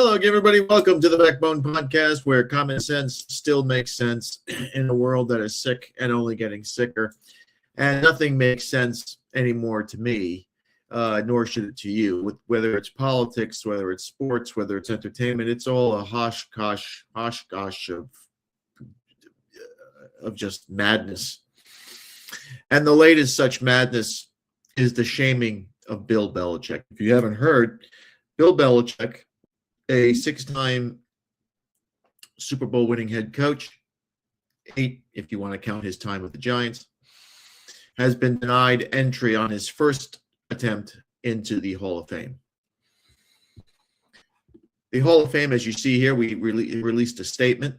Hello, everybody. Welcome to the Backbone Podcast, where common sense still makes sense in a world that is sick and only getting sicker. And nothing makes sense anymore to me, nor should it to you. Whether it's politics, whether it's sports, whether it's entertainment, it's all a hosh-gosh of just madness. And the latest such madness is the shaming of Bill Belichick. If you haven't heard, Bill Belichick, a six-time Super Bowl winning head coach, 8 if you want to count his time with the Giants, has been denied entry on his first attempt into the Hall of Fame. The Hall of Fame, as you see here, we released a statement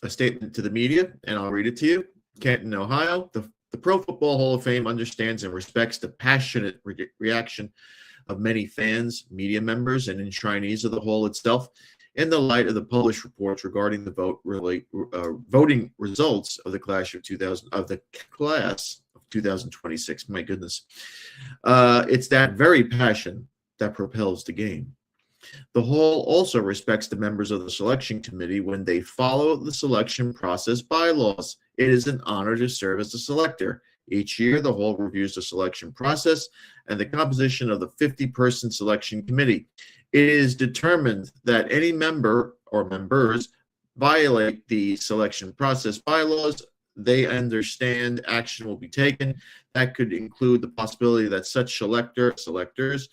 to the media, and I'll read it to you. Canton, Ohio. The Pro Football Hall of Fame understands and respects the passionate reaction of many fans, media members, and enshrinees of the hall itself in the light of the published reports regarding the voting results of the class of 2026. My goodness. It's that very passion that propels the game. The hall also respects the members of the selection committee when they follow the selection process bylaws. It is an honor to serve as a selector. Each year, the hall reviews the selection process and the composition of the 50-person selection committee. It is determined that any member or members violate the selection process bylaws. They understand action will be taken. That could include the possibility that such selectors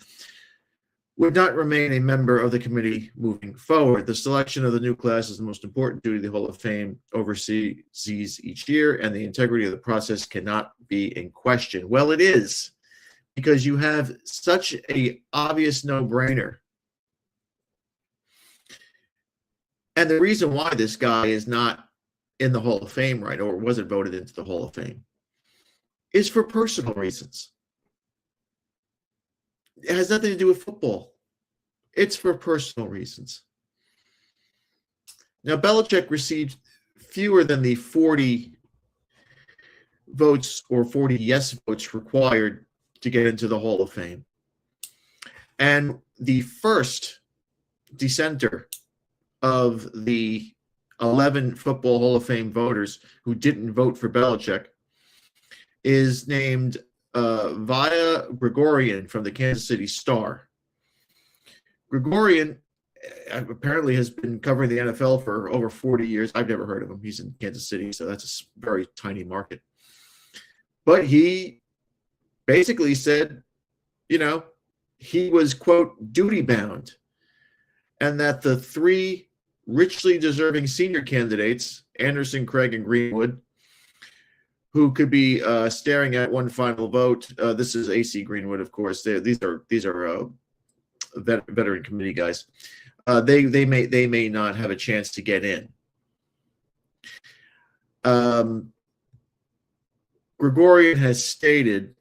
would not remain a member of the committee moving forward. The selection of the new class is the most important duty the Hall of Fame oversees each year, and the integrity of the process cannot be in question. Well, it is, because you have such an obvious no-brainer. And the reason why this guy is not in the Hall of Fame, right, or wasn't voted into the Hall of Fame, is for personal reasons. It has nothing to do with football. It's for personal reasons. Now, Belichick received fewer than the 40 votes or 40 yes votes required to get into the Hall of Fame. And the first dissenter of the 11 Football Hall of Fame voters who didn't vote for Belichick is named Via Gregorian from the Kansas City Star. Gregorian apparently has been covering the NFL for over 40 years. I've never heard of him. He's in Kansas City, so that's a very tiny market. But he basically said, he was, quote, duty-bound, and that the 3 richly deserving senior candidates, Anderson, Craig, and Greenwood, who could be staring at one final vote. This is AC Greenwood, of course. These are veteran committee guys. They may not have a chance to get in. Gregorian has stated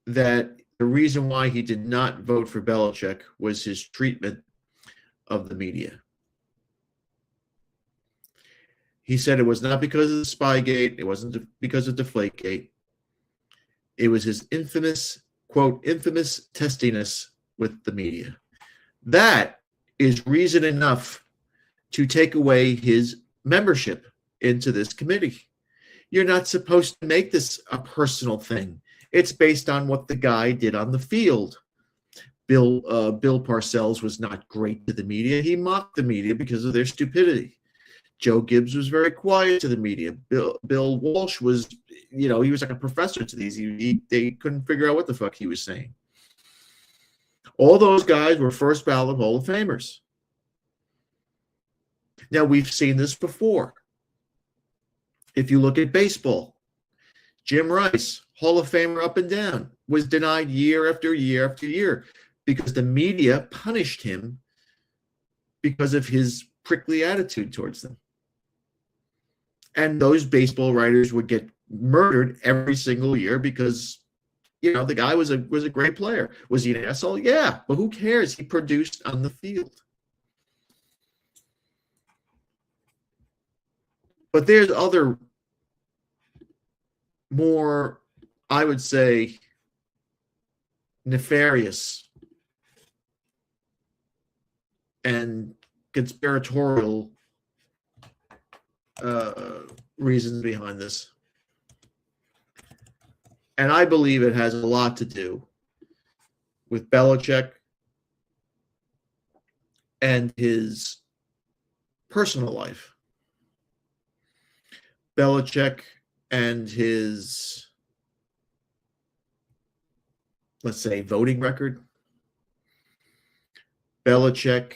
that the reason why he did not vote for Belichick was his treatment of the media. He said it was not because of the Spygate. It wasn't because of Deflategate. It was his infamous, quote, infamous testiness with the media. That is reason enough to take away his membership into this committee. You're not supposed to make this a personal thing. It's based on what the guy did on the field. Bill Parcells was not great to the media. He mocked the media because of their stupidity. Joe Gibbs was very quiet to the media. Bill Walsh was, he was like a professor to these. They couldn't figure out what the fuck he was saying. All those guys were first ballot Hall of Famers. Now, we've seen this before. If you look at baseball, Jim Rice, Hall of Famer up and down, was denied year after year after year because the media punished him because of his prickly attitude towards them. And those baseball writers would get murdered every single year because, the guy was a great player. Was he an asshole? Yeah, but who cares? He produced on the field. But there's other more, I would say, nefarious and conspiratorial reasons behind this. And I believe it has a lot to do with Belichick and his personal life. Belichick and his, let's say, voting record. Belichick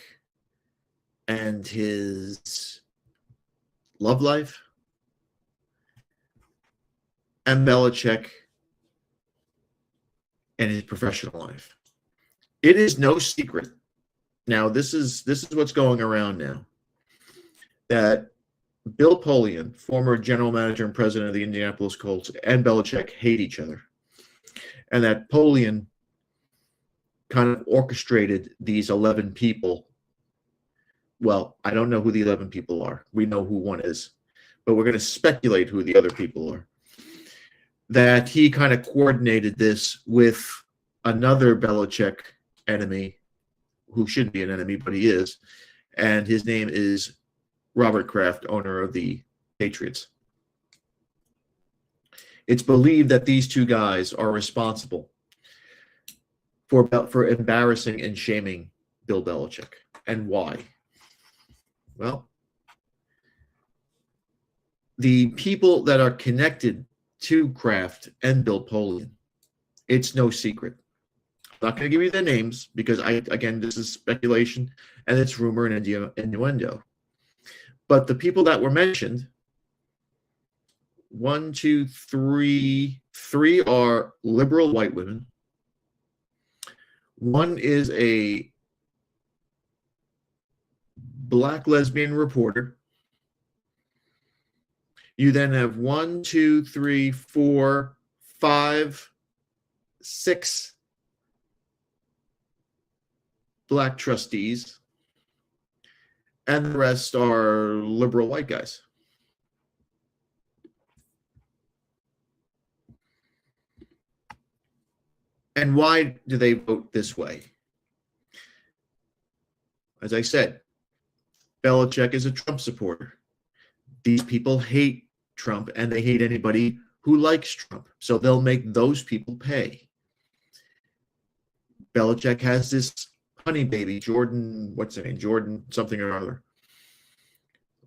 and his love life. And Belichick and his professional life. It is no secret. Now, this is what's going around now. That Bill Polian, former general manager and president of the Indianapolis Colts, and Belichick hate each other. And that Polian kind of orchestrated these 11 people. Well, I don't know who the 11 people are. We know who one is. But we're going to speculate who the other people are. That he kind of coordinated this with another Belichick enemy, who shouldn't be an enemy, but he is. And his name is Robert Kraft, owner of the Patriots. It's believed that these two guys are responsible for embarrassing and shaming Bill Belichick. And why? Well, the people that are connected to Kraft and Bill Polian, it's no secret. I'm not going to give you their names because, again, this is speculation and it's rumor and innuendo. But the people that were mentioned, 1, 2, 3 are liberal white women. One is a black lesbian reporter. You then have 1, 2, 3, 4, 5, 6 black trustees, and the rest are liberal white guys. And why do they vote this way? As I said, Belichick is a Trump supporter. These people hate Trump, and they hate anybody who likes Trump. So they'll make those people pay. Belichick has this honey baby, Jordan, what's her name? Jordan something or other.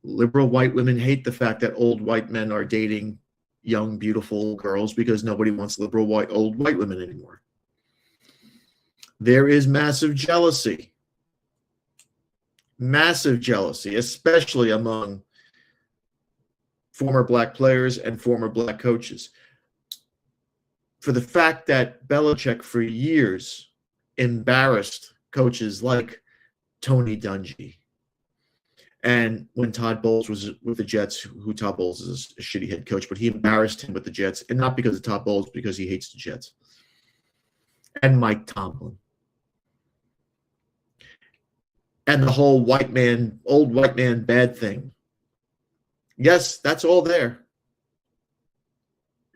Liberal white women hate the fact that old white men are dating young, beautiful girls because nobody wants liberal old white women anymore. There is massive jealousy, especially among former black players and former black coaches, for the fact that Belichick for years embarrassed coaches like Tony Dungy. And when Todd Bowles was with the Jets, who Todd Bowles is a shitty head coach, but he embarrassed him with the Jets, and not because of Todd Bowles, because he hates the Jets. And Mike Tomlin. And the whole old white man bad thing. Yes, that's all there.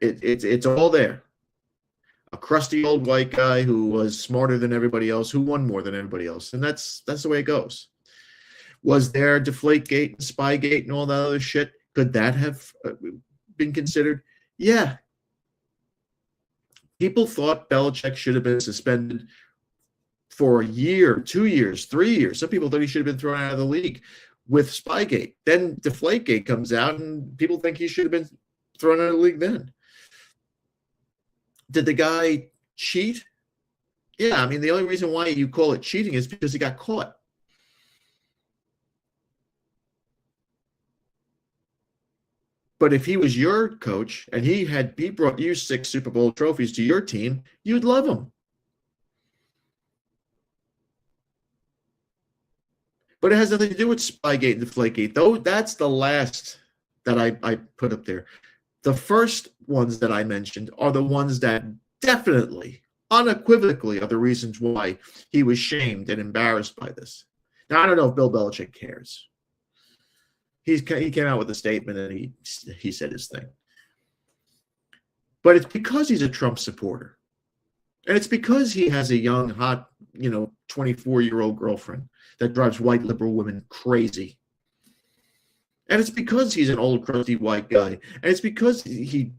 It's all there. A crusty old white guy who was smarter than everybody else, who won more than everybody else. And that's the way it goes. Was there Deflategate and Spygate and all that other shit? Could that have been considered? Yeah. People thought Belichick should have been suspended for a year, 2 years, 3 years. Some people thought he should have been thrown out of the league with Spygate. Then Deflategate comes out, and people think he should have been thrown out of the league then. Did the guy cheat? Yeah, I mean, the only reason why you call it cheating is because he got caught. But if he was your coach and he brought you 6 Super Bowl trophies to your team, you'd love him. But it has nothing to do with Spygate and Deflategate. Though that's the last that I put up there. The first ones that I mentioned are the ones that definitely, unequivocally, are the reasons why he was shamed and embarrassed by this. Now, I don't know if Bill Belichick cares. He came out with a statement and he said his thing. But it's because he's a Trump supporter. And it's because he has a young, hot, 24-year-old girlfriend that drives white liberal women crazy. And it's because he's an old, crusty white guy. And it's because he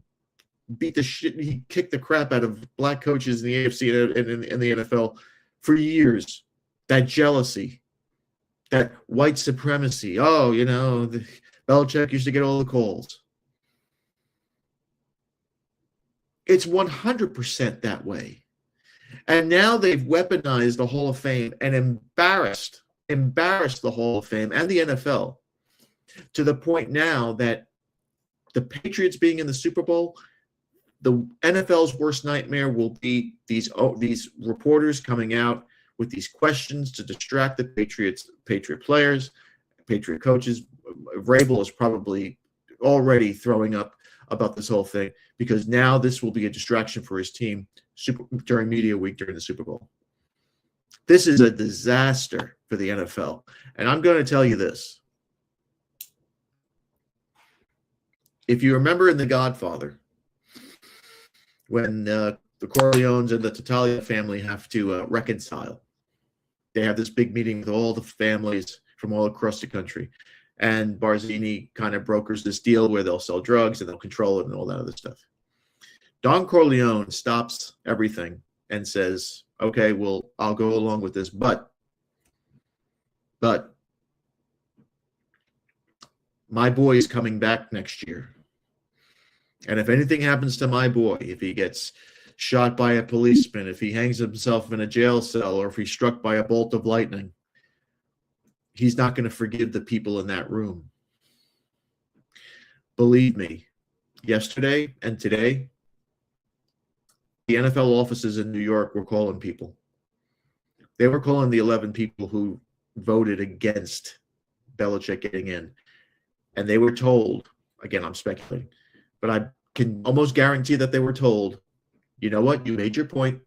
kicked the crap out of black coaches in the AFC and in the NFL for years. That jealousy, that white supremacy. Oh, Belichick used to get all the calls. It's 100% that way. And now they've weaponized the Hall of Fame and embarrassed the Hall of Fame and the NFL to the point now that the Patriots being in the Super Bowl, the NFL's worst nightmare will be these reporters coming out with these questions to distract the Patriot players, Patriot coaches. Vrabel is probably already throwing up about this whole thing because now this will be a distraction for his team during media week during the Super Bowl. This is a disaster for the NFL. And I'm going to tell you this. If you remember in The Godfather, when the Corleones and the Tattaglia family have to reconcile, they have this big meeting with all the families from all across the country. And Barzini kind of brokers this deal where they'll sell drugs and they'll control it and all that other stuff. Don Corleone stops everything and says, okay, well, I'll go along with this, but my boy is coming back next year. And if anything happens to my boy, if he gets shot by a policeman, if he hangs himself in a jail cell, or if he's struck by a bolt of lightning, he's not going to forgive the people in that room. Believe me, yesterday and today, the NFL offices in New York were calling people. They were calling the 11 people who voted against Belichick getting in. And they were told, again, I'm speculating, but I can almost guarantee that they were told, you know what, you made your point.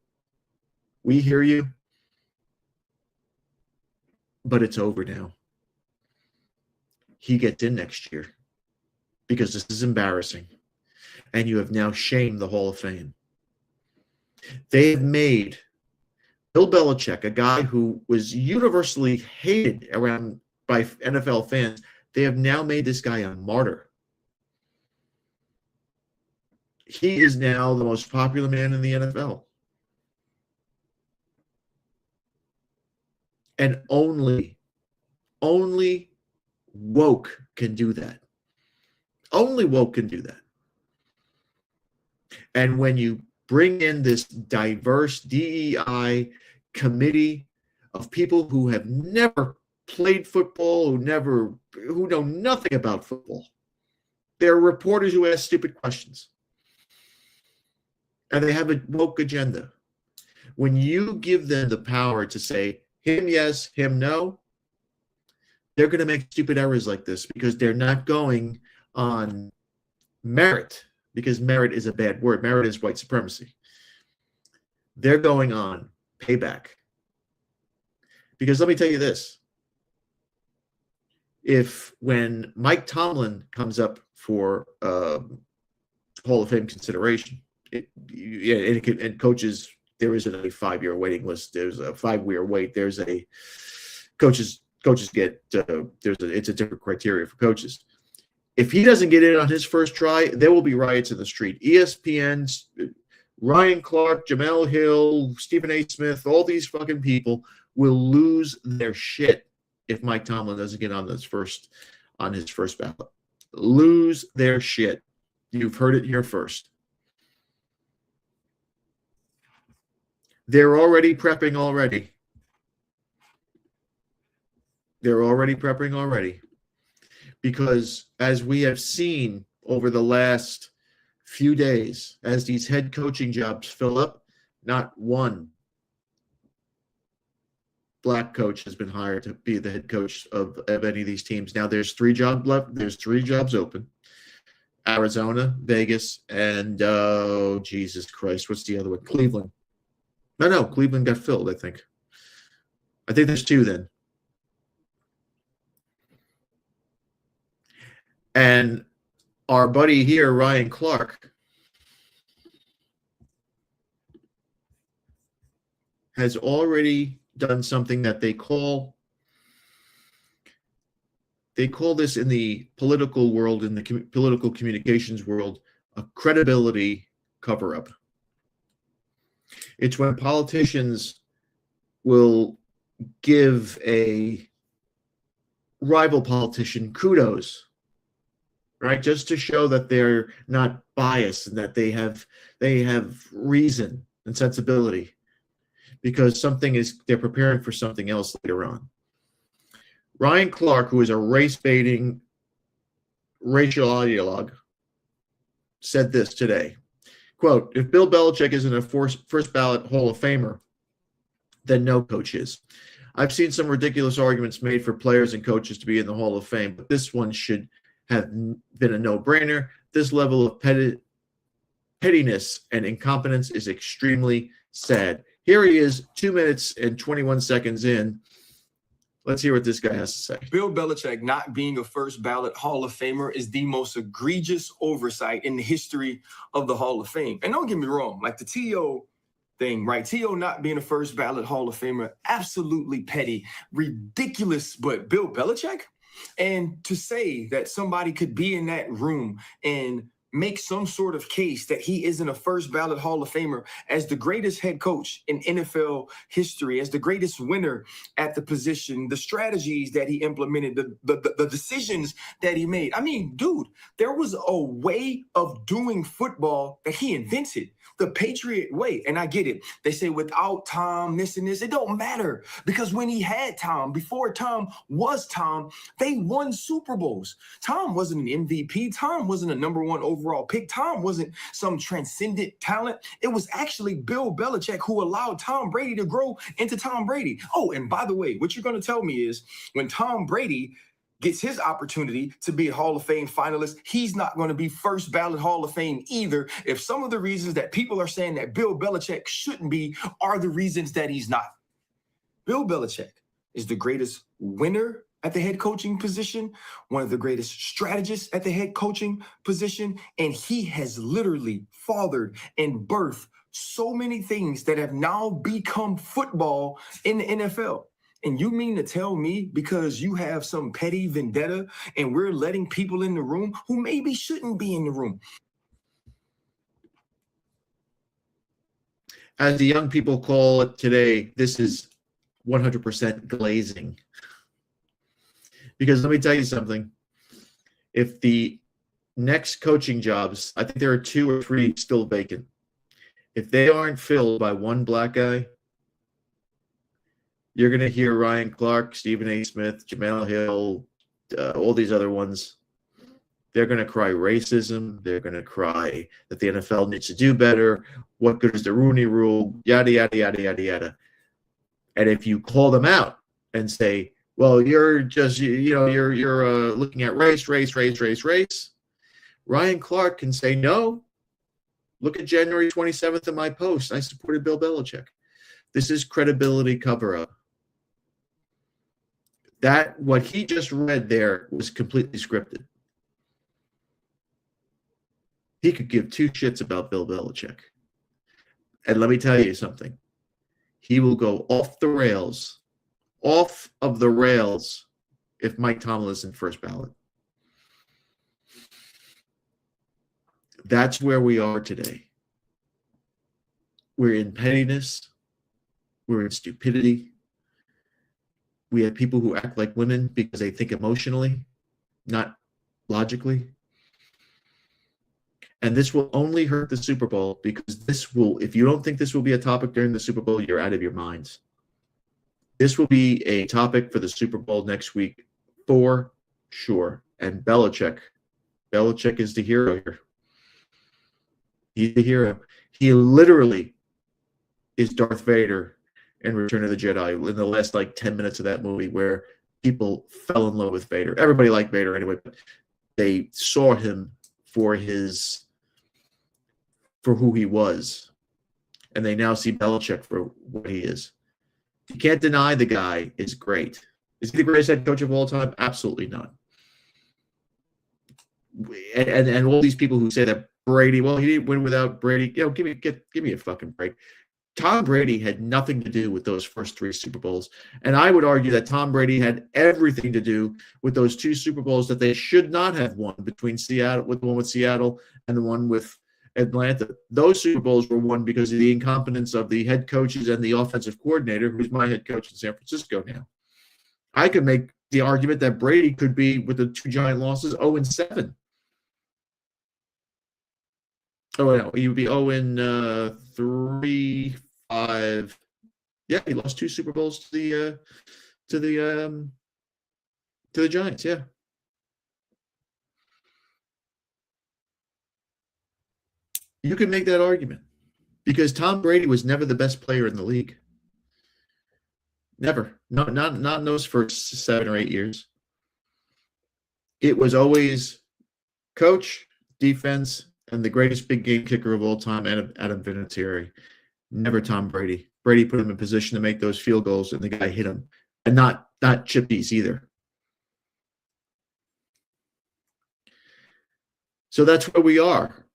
We hear you. But it's over now. He gets in next year because this is embarrassing. And you have now shamed the Hall of Fame. They have made Bill Belichick, a guy who was universally hated around by NFL fans, they have now made this guy a martyr. He is now the most popular man in the NFL. And only woke can do that. Only woke can do that. And when you bring in this diverse DEI committee of people who have never played football, who know nothing about football, they're reporters who ask stupid questions. And they have a woke agenda. When you give them the power to say, him yes, him no, they're going to make stupid errors like this because they're not going on merit, because merit is a bad word. Merit is white supremacy. They're going on payback. Because let me tell you this. When Mike Tomlin comes up for Hall of Fame consideration, and coaches, there isn't a 5-year waiting list. There's a 5-year wait. There's a coaches get it's a different criteria for coaches. If he doesn't get in on his first try, there will be riots in the street. ESPN's Ryan Clark, Jamel Hill, Stephen A. Smith, all these fucking people will lose their shit if Mike Tomlin doesn't get on his first ballot. Lose their shit. You've heard it here first. They're already prepping already. They're already prepping already. Because as we have seen over the last few days, as these head coaching jobs fill up, not one black coach has been hired to be the head coach of any of these teams. Now there's 3 jobs left. There's 3 jobs open. Arizona, Vegas, and Jesus Christ, what's the other one? Cleveland. No, Cleveland got filled, I think. I think there's 2 then. And our buddy here, Ryan Clark, has already done something that they call this in the political world, in the political communications world, a credibility cover-up. It's when politicians will give a rival politician kudos, right? Just to show that they're not biased and that they have reason and sensibility, because they're preparing for something else later on. Ryan Clark, who is a race-baiting racial ideologue, said this today, quote, "If Bill Belichick isn't a first ballot Hall of Famer, then no coach is. I've seen some ridiculous arguments made for players and coaches to be in the Hall of Fame, but this one should have been a no-brainer. This level of pettiness and incompetence is extremely sad." Here he is, 2 minutes and 21 seconds in. Let's hear what this guy has to say. Bill Belichick not being a first ballot Hall of Famer is the most egregious oversight in the history of the Hall of Fame. And don't get me wrong, like the T.O. thing, right? T.O. not being a first ballot Hall of Famer, absolutely petty, ridiculous, but Bill Belichick? And to say that somebody could be in that room and make some sort of case that he isn't a first ballot Hall of Famer as the greatest head coach in NFL history, as the greatest winner at the position, the strategies that he implemented, the decisions that he made. I mean, dude, there was a way of doing football that he invented, the Patriot way. And I get it. They say without Tom, this and this, it don't matter, because when he had Tom, before Tom was Tom, they won Super Bowls. Tom wasn't an MVP. Tom wasn't a number one overall pick. Tom wasn't some transcendent talent. It was actually Bill Belichick who allowed Tom Brady to grow into Tom Brady. Oh, and by the way, what you're going to tell me is when Tom Brady gets his opportunity to be a Hall of Fame finalist, he's not going to be first ballot Hall of Fame either, if some of the reasons that people are saying that Bill Belichick shouldn't be are the reasons that he's not. Bill Belichick is the greatest winner at the head coaching position, one of the greatest strategists at the head coaching position, and he has literally fathered and birthed so many things that have now become football in the NFL. And you mean to tell me because you have some petty vendetta and we're letting people in the room who maybe shouldn't be in the room? As the young people call it today, this is 100% glazing. Because let me tell you something. If the next coaching jobs, I think there are 2 or 3 still vacant. If they aren't filled by one black guy, you're going to hear Ryan Clark, Stephen A. Smith, Jamel Hill, all these other ones. They're going to cry racism. They're going to cry that the NFL needs to do better. What good is the Rooney Rule? Yada, yada, yada, yada, yada. And if you call them out and say, well, you're just, you're looking at race. Ryan Clark can say, no, look at January 27th in my post. I supported Bill Belichick. This is credibility cover-up. That, what he just read there was completely scripted. He could give 2 shits about Bill Belichick. And let me tell you something. He will go off of the rails if Mike Tomlin isn't first ballot. That's where we are today. We're in pettiness. We're in stupidity. We have people who act like women because they think emotionally, not logically. And this will only hurt the Super Bowl, because this will, if you don't think this will be a topic during the Super Bowl, you're out of your minds. This will be a topic for the Super Bowl next week for sure. And Belichick is the hero here. He's the hero. He literally is Darth Vader in Return of the Jedi in the last 10 minutes of that movie, where people fell in love with Vader. Everybody liked Vader anyway, but they saw him for who he was. And they now see Belichick for what he is. You can't deny the guy is great. Is he the greatest head coach of all time? Absolutely not. And all these people who say that Brady, well, he didn't win without Brady. Give me a fucking break. Tom Brady had nothing to do with those first 3 Super Bowls. And I would argue that Tom Brady had everything to do with those 2 Super Bowls that they should not have won, between Seattle, with the one with Seattle and the one with Atlanta. Those Super Bowls were won because of the incompetence of the head coaches and the offensive coordinator, who's my head coach in San Francisco now. I could make the argument that Brady could be, with the 2 giant losses, 0-7. Oh, no, he would be 0-3, 5. Yeah, he lost 2 Super Bowls to the Giants. Yeah. You could make that argument because Tom Brady was never the best player in the league. Never. No, not in those first 7 or 8 years. It was always coach, defense, and the greatest big game kicker of all time, Adam Vinatieri. Never Tom Brady. Brady put him in position to make those field goals, and the guy hit him. And not chippies either. So that's where we are.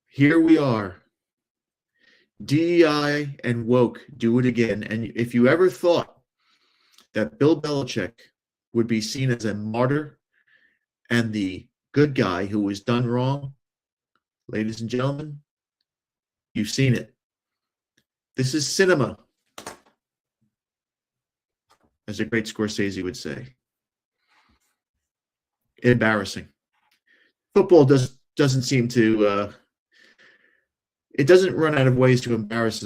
Here we are. DEI and woke do it again. And if you ever thought that Bill Belichick would be seen as a martyr and the good guy who was done wrong, ladies and gentlemen, you've seen it. This is cinema, as a great Scorsese would say. Embarrassing. Football doesn't seem to it doesn't run out of ways to embarrass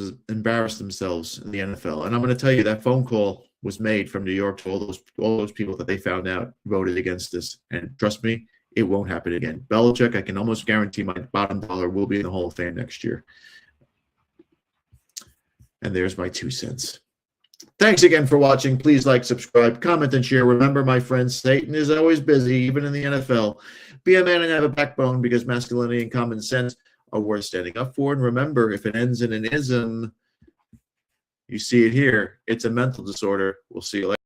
themselves in the NFL. And I'm going to tell you, that phone call was made from New York to all those people that they found out voted against this. And trust me, it won't happen again. Belichick, I can almost guarantee my bottom dollar will be in the Hall of Fame next year. And there's my 2 cents. Thanks again for watching. Please like, subscribe, comment, and share. Remember, my friends, Satan is always busy, even in the NFL. Be a man and have a backbone, because masculinity and common sense are worth standing up for. And remember, if it ends in an ism, you see it here. It's a mental disorder. We'll see you later.